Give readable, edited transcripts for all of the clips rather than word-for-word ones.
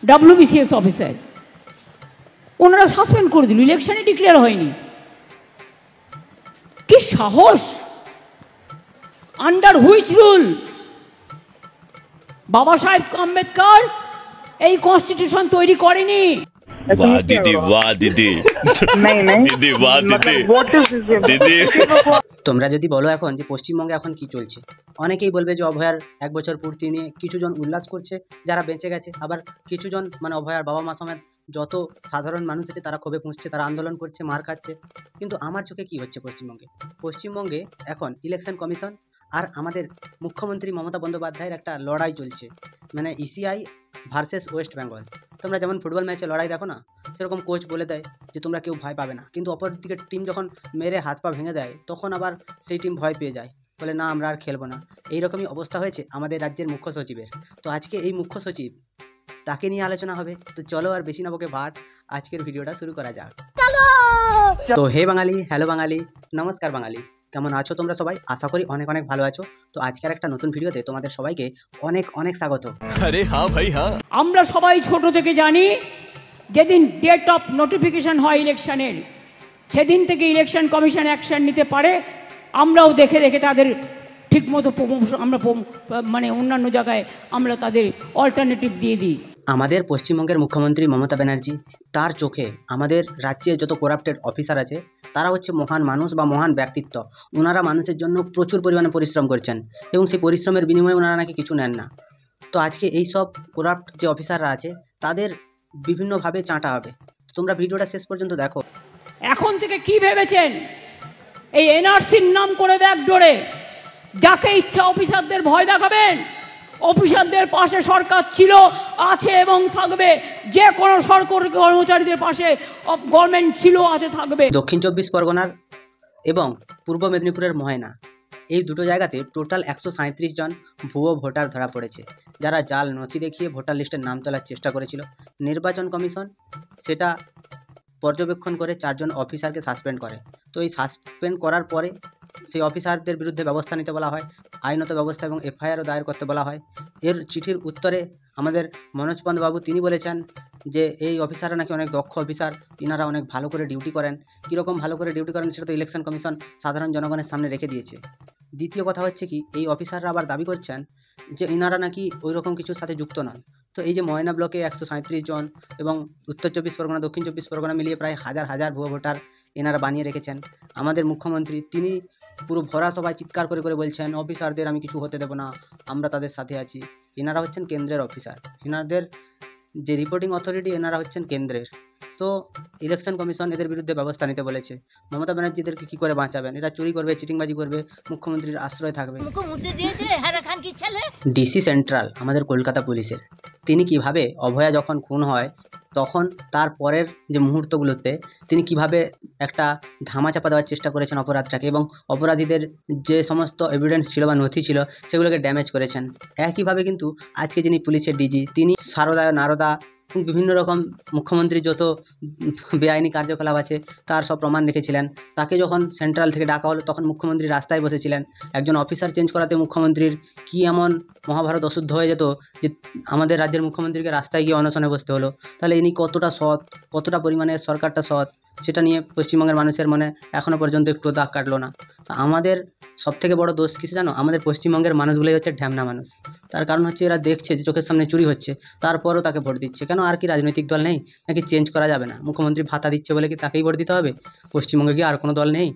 WBCS officer, ওনারা suspend করে দিল, ইলেকশনে ডিক্লেয়ার হয়নি। কি সাহস! Under which rule? বাবা সাহেব আম্বেদকর এই কনস্টিটিউশন তৈরি করেনি। वाह दीदी, वाह दीदी, दीदी वाह दीदी। তোমরা যদি বলো এখন যে পশ্চিমবঙ্গে এখন কি চলছে, অনেকেই বলবে যে অভয়ার 1 বছর পূর্তি নিয়ে কিছুজন উল্লাস করছে যারা বেঁচে গেছে, আবার কিছুজন মানে অভয়ার বাবা মা সমেত যত সাধারণ মানুষ আছে তারা ক্ষোভে পুঁছছে, তারা আন্দোলন করছে, মার খাচ্ছে। কিন্তু আমার চোখে কি হচ্ছে পশ্চিমবঙ্গে এখন ইলেকশন কমিশন আর আমাদের মুখ্যমন্ত্রী মমতা বন্দ্যোপাধ্যায়ের একটা লড়াই চলছে, মানে ইসিআই ভার্সেস ওয়েস্ট বেঙ্গল। তোমরা যেমন ফুটবল ম্যাচে লড়াই দেখো না, সেরকম কোচ বলে দেয় যে তোমরা কেউ ভয় পাবে না, কিন্তু অপর দিকের টিম যখন মেরে হাত পা ভেঙে দেয় তখন আবার সেই টিম ভয় পেয়ে যায়, বলে না আমরা আর খেলবো না। এইরকমই অবস্থা হয়েছে আমাদের রাজ্যের মুখ্য সচিবের। তো আজকে এই মুখ্য সচিব, তাকে নিয়ে আলোচনা হবে। তো চলো আর বেশি না বকে ভাট, আজকের ভিডিওটা শুরু করা যাক। তো হে বাঙালি, হ্যালো বাঙালি, নমস্কার বাঙালি, কেমন আছো তোমরা সবাই? আশা করি অনেক অনেক ভালো আছো। তো আজকের একটা নতুন ভিডিওতে তোমাদের সবাইকে অনেক অনেক স্বাগত। अरे हाँ भाई हाँ। আমরা সবাই ছোট থেকে জানি যেদিন ডেট অফ নোটিফিকেশন হয় ইলেকশনের, সেদিন থেকে ইলেকশন কমিশন অ্যাকশন নিতে পারে। আমরাও দেখে দেখে তাদের ঠিকমতো আমরা মানে অন্যান্য জায়গায় আমরা তাদের অল্টারনেটিভ দিয়ে দিই। আমাদের পশ্চিমবঙ্গের মুখ্যমন্ত্রী মমতা ব্যানার্জি, তার চোখে আমাদের রাজ্যে যত করাপ্টেড অফিসার আছে তারা হচ্ছে মহান মানুষ বা মহান ব্যক্তিত্ব। ওনারা মানুষের জন্য প্রচুর পরিমাণে পরিশ্রম করছেন এবং সেই পরিশ্রমের বিনিময়ে ওনারা নাকি কিছু নেন না। তো আজকে এই সব করাপ্ট যে অফিসাররা আছে তাদের বিভিন্নভাবে চাঁটা হবে। তোমরা ভিডিওটা শেষ পর্যন্ত দেখো। এখন থেকে কি ভেবেছেন? এই এনআরসির নাম করে ব্যাগ ডোরে যাকে ইচ্ছা অফিসারদের ভয় দেখাবেন? অফিসারদের পাশে সরকার ছিল, আছে এবং থাকবে। যে কোনো সরকারি কর্মচারীদের পাশে গভর্নমেন্ট ছিল, আছে, থাকবে। দক্ষিণ 24 পরগনার এবং পূর্ব মেদিনীপুরের ময়না, এই দুটো জায়গাতে টোটাল 137 জন ভুয়ো ভোটার ধরা পড়েছে, যারা জাল নথি দেখিয়ে ভোটার লিস্টের নাম তোলার চেষ্টা করেছিল। নির্বাচন কমিশন সেটা পর্যবেক্ষণ করে 4 জন অফিসারকে সাসপেন্ড করে। তো এই সাসপেন্ড করার পরে সেই অফিসারদের বিরুদ্ধে ব্যবস্থা নিতে বলা হয়, আইনত ব্যবস্থা এবং এফআইআরও দায়ের করতে বলা হয়। এর চিঠির উত্তরে আমাদের মনোজ পন্ত বাবু তিনি বলেছেন যে এই অফিসাররা নাকি অনেক দক্ষ অফিসার, ইনারা অনেক ভালো করে ডিউটি করেন। কীরকম ভালো করে ডিউটি করেন সেটা তো ইলেকশন কমিশন সাধারণ জনগণের সামনে রেখে দিয়েছে। দ্বিতীয় কথা হচ্ছে কি, এই অফিসাররা আবার দাবি করছেন যে ইনারা নাকি ওই রকম কিছুর সাথে যুক্ত নন। তো এই যে ময়না ব্লকে 137 জন এবং উত্তর 24 পরগনা, দক্ষিণ 24 পরগনা মিলিয়ে প্রায় হাজার হাজার ভুয়ো ভোটার এনারা বানিয়ে রেখেছেন। আমাদের মুখ্যমন্ত্রী তিনি পুরো ভরা সভায় চিৎকার করে করে বলছেন অফিসারদের আমি কিছু হতে দেবো না, আমরা তাদের সাথে আছি। এনারা হচ্ছেন কেন্দ্রের অফিসার, এনাদের যে রিপোর্টিং অথরিটি এনারা হচ্ছেন কেন্দ্রের। তো ইলেকশন কমিশন এদের বিরুদ্ধে ব্যবস্থা নিতে বলেছে। মমতা ব্যানার্জিদেরকে কী করে বাঁচাবেন? এরা চুরি করবে, চিটিংবাজি করবে, মুখ্যমন্ত্রীর আশ্রয় থাকবে। ডিসি সেন্ট্রাল আমাদের কলকাতা পুলিশের, তিনি কিভাবে অভয়া যখন খুন হয় তখন তার পরের যে মুহূর্তগুলোতে তিনি কিভাবে একটা ধামাচাপা দেওয়ার চেষ্টা করেছেন অপরাধটাকে, এবং অপরাধীদের যে সমস্ত এভিডেন্স ছিল বা নথি ছিল সেগুলোকে ড্যামেজ করেছেন। একইভাবে কিন্তু আজকে যিনি পুলিশের ডিজি, তিনি সারদা নারদা বিভিন্ন রকম মুখ্যমন্ত্রীর যত বেআইনি কার্যকলাপ আছে তার সব প্রমাণ রেখেছিলেন। তাকে যখন সেন্ট্রাল থেকে ডাকা হলো তখন মুখ্যমন্ত্রী রাস্তায় বসেছিলেন। একজন অফিসার চেঞ্জ করাতে মুখ্যমন্ত্রীর কি এমন মহাভারত অশুদ্ধ হয়ে যেত যে আমাদের রাজ্যের মুখ্যমন্ত্রীকে রাস্তায় গিয়ে অনশনে বসতে হলো? তাহলে ইনি কতটা সৎ, কতটা পরিমাণে সরকারটা সৎ, সেটা নিয়ে পশ্চিমবঙ্গের মানুষের মনে এখনও পর্যন্ত একটু দাগ কাটলো না। তো আমাদের সবথেকে বড় দোষ কিসে জানো? আমাদের পশ্চিমবঙ্গের মানুষগুলোই হচ্ছে ঢ্যামনা মানুষ। তার কারণ হচ্ছে এরা দেখছে যে চোখের সামনে চুরি হচ্ছে, তারপরও তাকে ভোট দিচ্ছে। কেন? আর কি রাজনৈতিক দল নেই নাকি চেঞ্জ করা যাবে না? মুখ্যমন্ত্রী ভাতা দিচ্ছে বলে কি তাকেই ভোট দিতে হবে? পশ্চিমবঙ্গে কি আর কোনো দল নেই?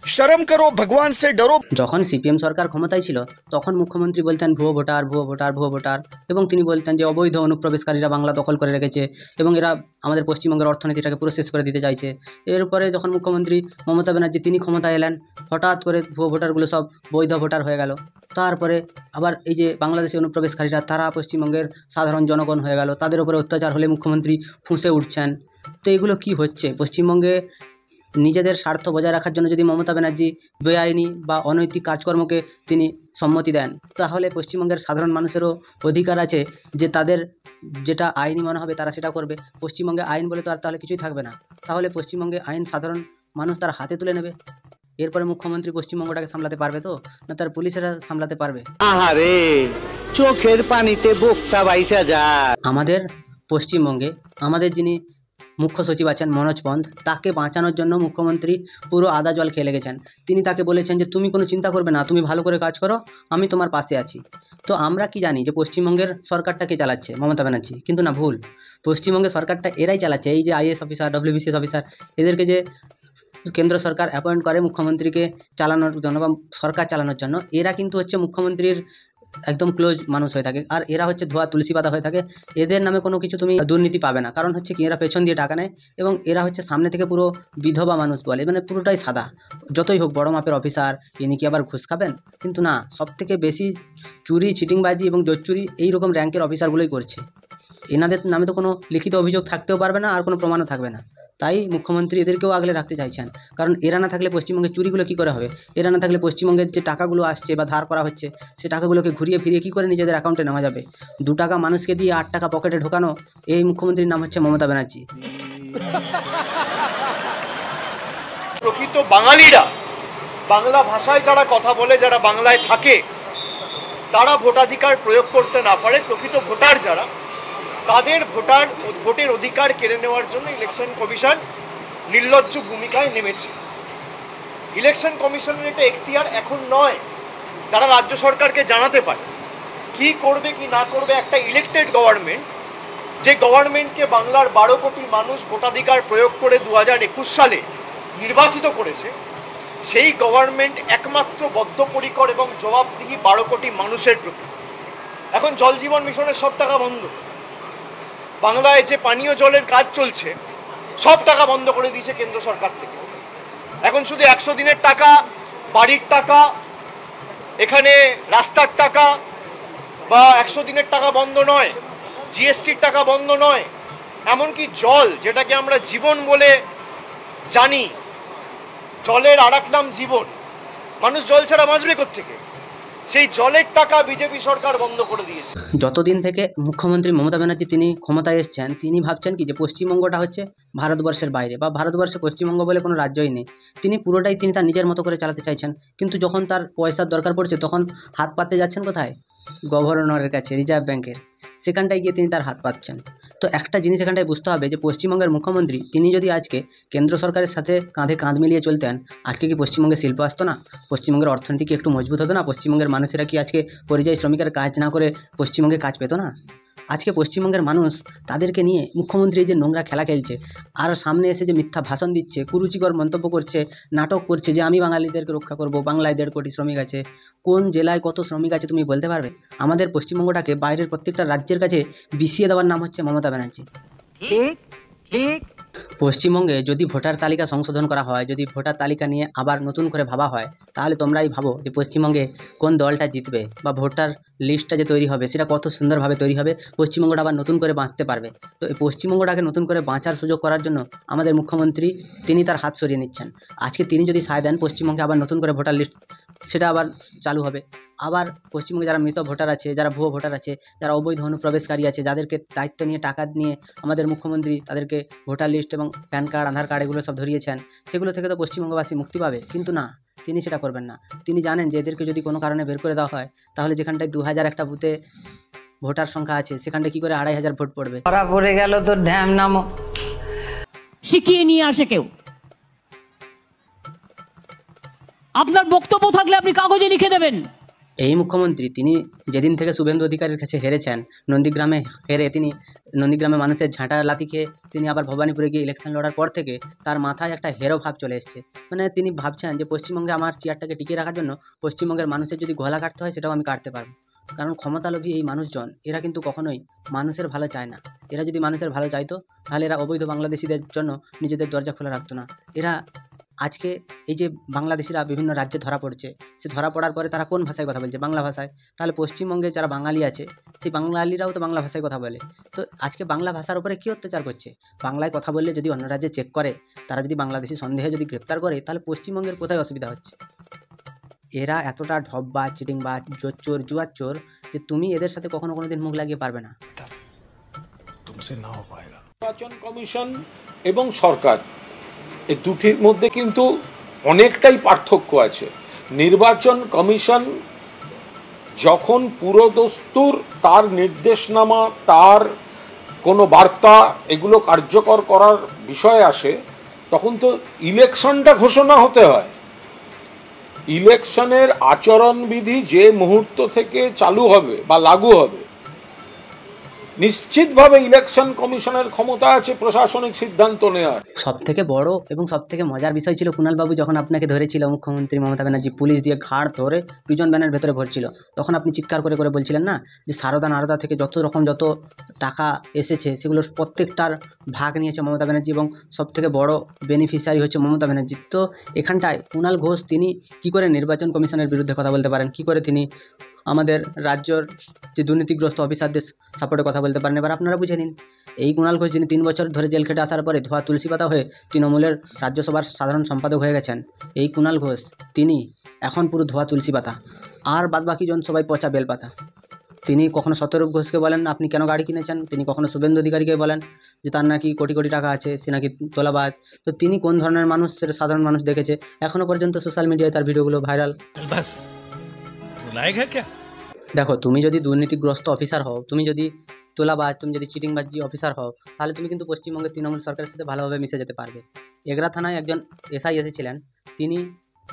शर्म करो, भगवान से डरो। যখন সিপিএম সরকার ক্ষমতায় ছিল তখন মুখ্যমন্ত্রী বলতেন ভুয়ো ভোটার, ভুয়ো ভোটার, ভুয়ো ভোটার, এবং তিনি বলতেন যে অবৈধ অনুপ্রবেশকারীরা বাংলা দখল করে রেখেছে এবং এরা আমাদের পশ্চিমবঙ্গের অর্থনীতিটাকে পুরো শেষ করে দিতে চাইছে। এরপরে যখন মুখ্যমন্ত্রী মমতা ব্যানার্জি তিনি ক্ষমতায় এলেন, হঠাৎ করে ভুয়ো ভোটারগুলো সব বৈধ ভোটার হয়ে গেল। তারপরে আবার এই যে বাংলাদেশি অনুপ্রবেশকারীরা তারা পশ্চিমবঙ্গের সাধারণ জনগণ হয়ে গেল, তাদের উপরে অত্যাচার হলে মুখ্যমন্ত্রী ফুঁসে উঠছেন। তো এগুলো কি হচ্ছে? পশ্চিমবঙ্গে নিজেদের স্বার্থ বজায় রাখার জন্য যদি মমতা ব্যানার্জি বেআইনি বা অনৈতিক কাজকর্মকে তিনি সম্মতি দেন, তাহলে পশ্চিমবঙ্গের সাধারণ মানুষেরও অধিকার আছে যে তাদের যেটা আইনি মনে হবে তারা সেটা করবে। পশ্চিমবঙ্গে আইন বলে তো আর তাহলে কিছুই থাকবে না। তাহলে পশ্চিমবঙ্গে আইন সাধারণ মানুষ তার হাতে তুলে নেবে। এরপরে মুখ্যমন্ত্রী পশ্চিমবঙ্গটাকে সামলাতে পারবে তো, না তার পুলিশেরা সামলাতে পারবে? আহারে, চোখের পানিতে বোকটা বাইসা যায়। আমাদের পশ্চিমবঙ্গে আমাদের যিনি মুখ্য সচিব আছেন মনোজ পন্থ, তাকে বাঁচানোর জন্য মুখ্যমন্ত্রী পুরো আদা জল খেয়ে লেগেছেন। তিনি তাকে বলেছেন যে তুমি কোনো চিন্তা করবে না, তুমি ভালো করে কাজ করো, আমি তোমার পাশে আছি। তো আমরা কি জানি যে পশ্চিমবঙ্গের সরকারটা কে চালাচ্ছে? মমতা ব্যানার্জি। কিন্তু না, ভুল। পশ্চিমবঙ্গের সরকারটা এরাই চালাচ্ছে। এই যে আইএস অফিসার, WBCS অফিসার, এদেরকে যে কেন্দ্র সরকার অ্যাপয়েন্ট করে মুখ্যমন্ত্রীকে চালানোর জন্য বা সরকার চালানোর জন্য, এরা কিন্তু হচ্ছে মুখ্যমন্ত্রীর একদম ক্লোজ মানুষ হয়ে থাকে। আর এরা হচ্ছে ধোয়া তুলসী পাতা হয়ে থাকে। এদের নামে কোনো কিছু তুমি দুর্নীতি পাবে না। কারণ হচ্ছে কি, এরা পেছন দিয়ে টাকা নেয় এবং এরা হচ্ছে সামনে থেকে পুরো বিধবা মানুষ বলে, মানে পুরোটাই সাদা। যতই হোক বড় মাপের অফিসার, ইনি কি আবার ঘুষ খাবেন? কিন্তু না, সবথেকে বেশি চুরি, চিটিংবাজি এবং জোচ্চুরি এইরকম র্যাঙ্কের অফিসারগুলোই করছে। এনাদের নামে তো কোনো লিখিত অভিযোগ থাকতেও পারবে না, আর কোনো প্রমাণও থাকবে না। তাই মুখ্যমন্ত্রী এদেরকেও আগলে রাখতে চাইছেন। কারণ এরা না থাকলে পশ্চিমবঙ্গের চুরিগুলো কী করে হবে? এরা না থাকলে পশ্চিমবঙ্গের যে টাকাগুলো আসছে বা ধার করা হচ্ছে, সে টাকাগুলোকে ঘুরিয়ে ফিরিয়ে কী করে নিজেদের অ্যাকাউন্টে নেওয়া যাবে? 2 টাকা মানুষকে দিয়ে 8 টাকা পকেটে ঢোকানো, এই মুখ্যমন্ত্রীর নাম হচ্ছে মমতা ব্যানার্জি। প্রকৃত বাঙালিরা, বাংলা ভাষায় যারা কথা বলে, যারা বাংলায় থাকে, তারা ভোটাধিকার প্রয়োগ করতে না পারে। প্রকৃত ভোটার যারা, তাদের ভোটের অধিকার কেড়ে নেওয়ার জন্য ইলেকশন কমিশন নির্লজ্জ ভূমিকায় নেমেছে। ইলেকশন কমিশনের এটা এখতিয়ার এখন নয়, তারা রাজ্য সরকারকে জানাতে পারে কি করবে কি না করবে। একটা ইলেক্টেড গভর্নমেন্ট, যে গভর্নমেন্টকে বাংলার 12 কোটি মানুষ ভোটাধিকার প্রয়োগ করে 2021 সালে নির্বাচিত করেছে, সেই গভর্নমেন্ট একমাত্র বদ্ধপরিকর এবং জবাবদিহি 12 কোটি মানুষের প্রতি। এখন জল জীবন মিশনের সব টাকা বন্ধ, বাংলায় যে পানীয় জলের কাজ চলছে সব টাকা বন্ধ করে দিয়েছে কেন্দ্র সরকার থেকে। এখন শুধু 100 দিনের টাকা, বাড়ির টাকা, এখানে রাস্তার টাকা বা 100 দিনের টাকা বন্ধ নয়, জিএসটির টাকা বন্ধ নয়, এমনকি জল, যেটাকে আমরা জীবন বলে জানি, জলের আর এক নাম জীবন, মানুষ জল ছাড়া বাঁচবে কোত্থেকে, সেই জলের টাকা বিজেপি সরকার বন্ধ করে দিয়েছে। যতদিন থেকে মুখ্যমন্ত্রী মমতা ব্যানার্জি তিনি ক্ষমতায় এসেছেন, তিনি ভাবছেন কি যে পশ্চিমবঙ্গটা হচ্ছে ভারতবর্ষের বাইরে বা ভারতবর্ষে পশ্চিমবঙ্গ বলে কোনো রাজ্যই নেই। তিনি পুরোটাই তিনি তার নিজের মতো করে চালাতে চাইছেন। কিন্তু যখন তার পয়সার দরকার পড়ছে, তখন হাত পাততে যাচ্ছেন কোথায়? গভর্নরের কাছে, রিজার্ভ ব্যাংকের, সেখানটায় গিয়ে তিনি তার হাত পাচ্ছেন। তো একটা জিনিস এখানটায় বুঝতে হবে যে পশ্চিমবঙ্গের মুখ্যমন্ত্রী তিনি যদি আজকে কেন্দ্র সরকারের সাথে কাঁধে কাঁধ মিলিয়ে চলতেন, আজকে কি পশ্চিমবঙ্গে শিল্প আসতো না? পশ্চিমবঙ্গের অর্থনীতি কি একটু মজবুত হতো না? পশ্চিমবঙ্গের মানুষেরা কি আজকে পরিযায়ী শ্রমিকের কাজ না করে পশ্চিমবঙ্গে কাজ পেত না? আজকে পশ্চিমবঙ্গের মানুষ তাদেরকে নিয়ে মুখ্যমন্ত্রী যে নোংরা খেলা খেলছে, আর সামনে এসে যে মিথ্যা ভাষণ দিচ্ছে, কুরুচিকর মন্তব্য করছে, নাটক করছে যে আমি বাঙালিদেরকে রক্ষা করব, বাংলায় 1.5 কোটি শ্রমিক আছে। কোন জেলায় কত শ্রমিক আছে তুমি বলতে পারবে? আমাদের পশ্চিমবঙ্গটাকে বাইরের প্রত্যেকটা রাজ্যের কাছে বিছিয়ে দেওয়ার নাম হচ্ছে মমতা ব্যানার্জি। পশ্চিমবঙ্গে যদি ভোটার তালিকা সংশোধন করা হয়, যদি ভোটার তালিকা নিয়ে আবার নতুন করে ভাবা হয়, তাহলে তোমরাই ভাবো যে পশ্চিমবঙ্গে কোন দলটা জিতবে বা ভোটার লিস্টটা যে তৈরি হবে সেটা কত সুন্দরভাবে তৈরি হবে, পশ্চিমবঙ্গটা আবার নতুন করে বাঁচতে পারবে। তো এই পশ্চিমবঙ্গটাকে নতুন করে বাঁচার সুযোগ করার জন্য আমাদের মুখ্যমন্ত্রী তিনি তার হাত সরিয়ে নিচ্ছেন। আজকে তিনি যদি সায় দেন, পশ্চিমবঙ্গে আবার নতুন করে ভোটার লিস্ট সেটা আবার চালু হবে। আবার পশ্চিমবঙ্গে যারা মৃত ভোটার আছে, যারা ভুয়ো ভোটার আছে, যারা অবৈধ অনুপ্রবেশকারী আছে, যাদেরকে দায়িত্ব নিয়ে টাকা নিয়ে আমাদের মুখ্যমন্ত্রী তাদেরকে ভোটার লিস্ট এবং প্যান কার্ড, আধার কার্ড এগুলো সব ধরিয়েছেন, সেগুলো থেকে তো পশ্চিমবঙ্গবাসী মুক্তি পাবে। কিন্তু না, তিনি সেটা করবেন না। তিনি জানেন যে এদেরকে যদি কোনো কারণে বের করে দেওয়া হয়, তাহলে যেখানটায় 2000 একটা বুথে ভোটার সংখ্যা আছে, সেখানটায় কী করে 2500 ভোট পড়বে? ধরা পড়ে গেল তো ঢ্যাম নামো। শিখিয়ে নিয়ে আসে কেউ। আপনার বক্তব্য থাকলে আপনি কাগজে লিখে দেবেন। এই মুখ্যমন্ত্রী তিনি যেদিন থেকে শুভেন্দু অধিকারীর কাছে হেরেছেন, নন্দীগ্রামে হেরে তিনি নন্দীগ্রামে মানুষের ঝাঁটা লাথি খেয়ে তিনি আবার ভবানীপুরে গিয়ে ইলেকশন লড়ার পর থেকে তার মাথায় একটা হেরো ভাব চলে এসেছে। মানে তিনি ভাবছেন যে পশ্চিমবঙ্গে আমার চেয়ারটাকে টিকিয়ে রাখার জন্য পশ্চিমবঙ্গের মানুষের যদি গলা কাটতে হয় সেটাও আমি কাটতে পারবো। কারণ ক্ষমতালোভী এই মানুষজন, এরা কিন্তু কখনোই মানুষের ভালো চায় না। এরা যদি মানুষের ভালো চাইতো, তাহলে এরা অবৈধ বাংলাদেশিদের জন্য নিজেদের দরজা খোলা রাখতো না। এরা আজকে এই যে বাংলাদেশিরা বিভিন্ন রাজ্যে ধরা পড়ছে, সে ধরা পড়ার পরে তারা কোন ভাষায় কথা বলছে? বাংলা ভাষায়। তাহলে পশ্চিমবঙ্গে যারা বাঙালি আছে, সেই বাঙালিরাও তো বাংলা ভাষায় কথা বলে। তো আজকে বাংলা ভাষার উপরে কী অত্যাচার করছে? বাংলায় কথা বললে যদি অন্য রাজ্যে চেক করে, তারা যদি বাংলাদেশি সন্দেহে যদি গ্রেপ্তার করে, তাহলে পশ্চিমবঙ্গের কোথায় অসুবিধা হচ্ছে? এরা এতটা ঢপবাজ, চিটিংবাজ, জোচ্চোর, জুয়াচ্চোর যে তুমি এদের সাথে কখনো কোনোদিন মুখ লাগিয়ে পারবে না। নির্বাচন কমিশন এবং সরকার, এই দুটির মধ্যে কিন্তু অনেকটাই পার্থক্য আছে। নির্বাচন কমিশন যখন পুরোদস্তুর তার নির্দেশনামা, তার কোনো বার্তা এগুলো কার্যকর করার বিষয়ে আসে, তখন তো ইলেকশনটা ঘোষণা হতে হয়। ইলেকশনের আচরণবিধি যে মুহূর্ত থেকে চালু হবে বা লাগু হবে, নিশ্চিতভাবে ইলেকশন কমিশনের ক্ষমতা আছে প্রশাসনিক সিদ্ধান্ত নেওয়ার। সব থেকে বড় এবং সব থেকে মজার বিষয় ছিল কুণালবাবু যখন আপনাকে ধরেছিল মুখ্যমন্ত্রী মমতা ব্যানার্জি, পুলিশ দিয়ে ঘাড় ধরে প্রিজন ভ্যানের ভেতরে ভরছিল, তখন আপনি চিৎকার করে করে বলছিলেন না যে সারদা নারদা থেকে যত টাকা এসেছে সেগুলোর প্রত্যেকটার ভাগ নিয়েছে মমতা ব্যানার্জি এবং সব থেকে বড় বেনিফিশিয়ারি হচ্ছে মমতা ব্যানার্জি। তো এখানটায় কুণাল ঘোষ তিনি কি করে নির্বাচন কমিশনের বিরুদ্ধে কথা বলতে পারেন, কি করে তিনি আমাদের রাজ্যর যে দুর্নীতিগ্রস্ত অফিসারদের সাপোর্টে কথা বলতে পারেন? এবার আপনারা বুঝে নিন, এই কুণাল ঘোষ যিনি 3 বছর ধরে জেল খেটে আসার পরে ধোয়া তুলসী পাতা হয়ে তৃণমূলের রাজ্যসভার সাধারণ সম্পাদক হয়ে গেছেন, এই কুণাল ঘোষ তিনি এখন পুরো ধোয়া তুলসী পাতা, আর বাদবাকি জন সবাই পচা বেলপাতা। তিনি কখনো শতরূপ ঘোষকে বলেন আপনি কেন গাড়ি কিনেছেন, তিনি কখনো শুভেন্দু অধিকারীকে বলেন যে তার নাকি কোটি কোটি টাকা আছে, সে নাকি তোলাবাজ। তো তিনি কোন ধরনের মানুষ সেটা সাধারণ মানুষ দেখেছে, এখনও পর্যন্ত সোশ্যাল মিডিয়ায় তার ভিডিওগুলো ভাইরাল। দেখো, তুমি যদি দুর্নীতিগ্রস্ত অফিসার হও, তুমি যদি তোলাবাজ, তুমি যদি চিটিংবাজি অফিসার হও, তাহলে তুমি কিন্তু পশ্চিমবঙ্গের তৃণমূল সরকারের সাথে ভালোভাবে মিশে যেতে পারবে। এগরা থানায় একজন এসআই এসেছিলেন, তিনি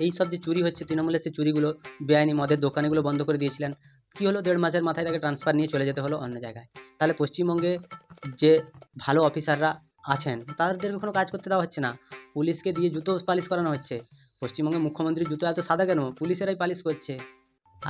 এই সব যে চুরি হচ্ছে তৃণমূলের সেই চুরিগুলো, বেআইনি মদের দোকানগুলো বন্ধ করে দিয়েছিলেন। কী হলো, 1.5 মাসের মাথায় তাকে ট্রান্সফার নিয়ে চলে যেতে হলো অন্য জায়গায়। তাহলে পশ্চিমবঙ্গে যে ভালো অফিসাররা আছেন তাদেরকে কোনো কাজ করতে দেওয়া হচ্ছে না, পুলিশকে দিয়ে জুতো পালিশ করানো হচ্ছে। পশ্চিমবঙ্গে মুখ্যমন্ত্রীর জুতো এত সাদা কেন? পুলিশেরাই পালিশ করছে।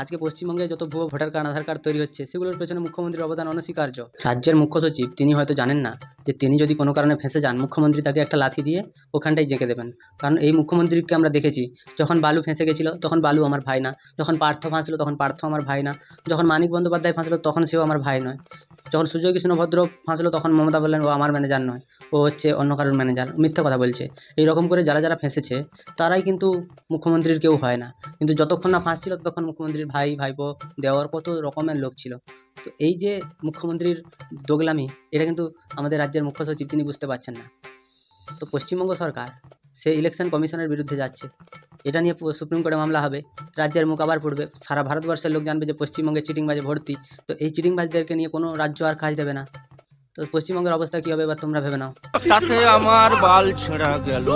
আজকে পশ্চিমবঙ্গে যত ভুয়ো ভোটার কার্ড, আধার কার্ড তৈরি হচ্ছে, সেগুলোর পেছনে মুখ্যমন্ত্রীর অবদান অনস্বীকার্য। রাজ্যের মুখ্য সচিব তিনি হয়তো জানেন না যে তিনি যদি কোনো কারণে ফেঁসে যান, মুখ্যমন্ত্রী তাকে একটা লাথি দিয়ে ওখানটাই জেঁকে দেবেন। কারণ এই মুখ্যমন্ত্রীকে আমরা দেখেছি, যখন বালু ফেঁসে গেছিলো তখন বালু আমার ভাই না, যখন পার্থ ফাঁসলো তখন পার্থ আমার ভাই না, যখন মানিক বন্দ্যোপাধ্যায় ফাঁসলো তখন সেও আমার ভাই নয়, যখন সুজয় কৃষ্ণ ভদ্র ফাঁসলো তখন মমতা বললেন ও আমার ম্যানেজার নয়, ও হচ্ছে অন্য কারোর ম্যানেজার, মিথ্যা কথা বলছে। এইরকম করে যারা যারা ফেঁসেছে তারাই কিন্তু মুখ্যমন্ত্রীর কেউ হয় না। কিন্তু যতক্ষণ না ফাঁসছিল ততক্ষণ মুখ্যমন্ত্রীর ভাই, ভাইপো, দেওয়ার কত রকমের লোক ছিল। তো এই যে মুখ্যমন্ত্রীর দোগলামি, এটা কিন্তু আমাদের রাজ্যের মুখ্য সচিব তিনি বুঝতে পারছেন না। তো পশ্চিমবঙ্গ সরকার সে ইলেকশন কমিশনের বিরুদ্ধে যাচ্ছে, এটা নিয়ে সুপ্রিম কোর্টে মামলা হবে, রাজ্যের মুখ আবার পড়বে, সারা ভারতবর্ষের লোক জানবে যে পশ্চিমবঙ্গে চিটিংবাজে ভর্তি। তো এই চিটিংবাজদেরকে নিয়ে কোনো রাজ্য আর কাজ দেবে না। তো পশ্চিমবঙ্গের অবস্থা কী হবে এবার তোমরা ভেবে নাও। তাতে আমার বাল ছেঁড়া গেল।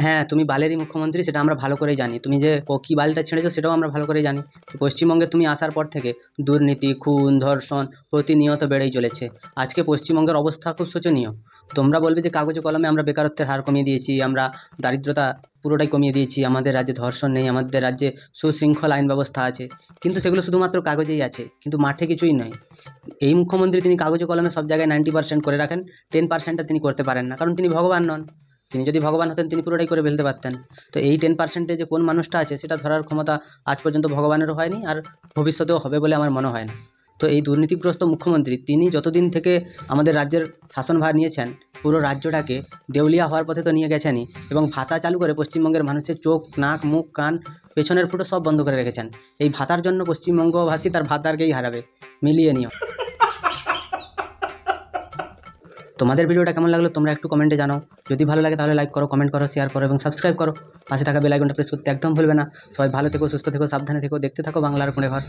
হ্যাঁ, তুমি বালেরই মুখ্যমন্ত্রী, সেটা আমরা ভালো করেই জানি। তুমি যে কী বালটা ছেড়েছো সেটাও আমরা ভালো করেই জানি। তো পশ্চিমবঙ্গে তুমি আসার পর থেকে দুর্নীতি, খুন, ধর্ষণ প্রতিনিয়ত বেড়েই চলেছে। আজকে পশ্চিমবঙ্গের অবস্থা খুব শোচনীয়। তোমরা বলবে যে কাগজে কলমে আমরা বেকারত্বের হার কমিয়ে দিয়েছি, আমরা দারিদ্রতা পুরোটাই কমিয়ে দিয়েছি, আমাদের রাজ্যে ধর্ষণ নেই, আমাদের রাজ্যে সুশৃঙ্খল আইন ব্যবস্থা আছে, কিন্তু সেগুলো শুধুমাত্র কাগজেই আছে, কিন্তু মাঠে কিছুই নয়। এই মুখ্যমন্ত্রী তিনি কাগজে কলমে সব জায়গায় 90% করে রাখেন, 10%টা তিনি করতে পারেন না, কারণ তিনি ভগবান নন। তিনি যদি ভগবান হতেন তিনি পুরোটাই করে ফেলতে পারতেন। তো এই 10%-এ যে কোন মানুষটা আছে সেটা ধরার ক্ষমতা আজ পর্যন্ত ভগবানেরও হয়নি, আর ভবিষ্যতেও হবে বলে আমার মনে হয় না। তো এই দুর্নীতিগ্রস্ত মুখ্যমন্ত্রী তিনি যতদিন থেকে আমাদের রাজ্যের শাসনভার নিয়েছেন, পুরো রাজ্যটাকে দেউলিয়া হওয়ার পথে তো নিয়ে গেছেনই, এবং ভাতা চালু করে পশ্চিমবঙ্গের মানুষের চোখ, নাক, মুখ, কান, পেছনের ফুটো সব বন্ধ করে রেখেছেন। এই ভাতার জন্য পশ্চিমবঙ্গবাসী তার ভাতারকেই হারাবে, মিলিয়ে নিও। তোমাদের ভিডিওটা কেমন লাগলো তোমরা একটু কমেন্টে জানাও। যদি ভালো লাগে তাহলে লাইক করো, কমেন্ট করো, শেয়ার করো এবং সাবস্ক্রাইব করো। পাশে থাকা বেল আইকনটা প্রেস করতে একদম ভুলবে না। সবাই ভালো থেকো, সুস্থ থেকো, সাবধানে থেকো, দেখতে থাকো বাংলার কোণে ঘর।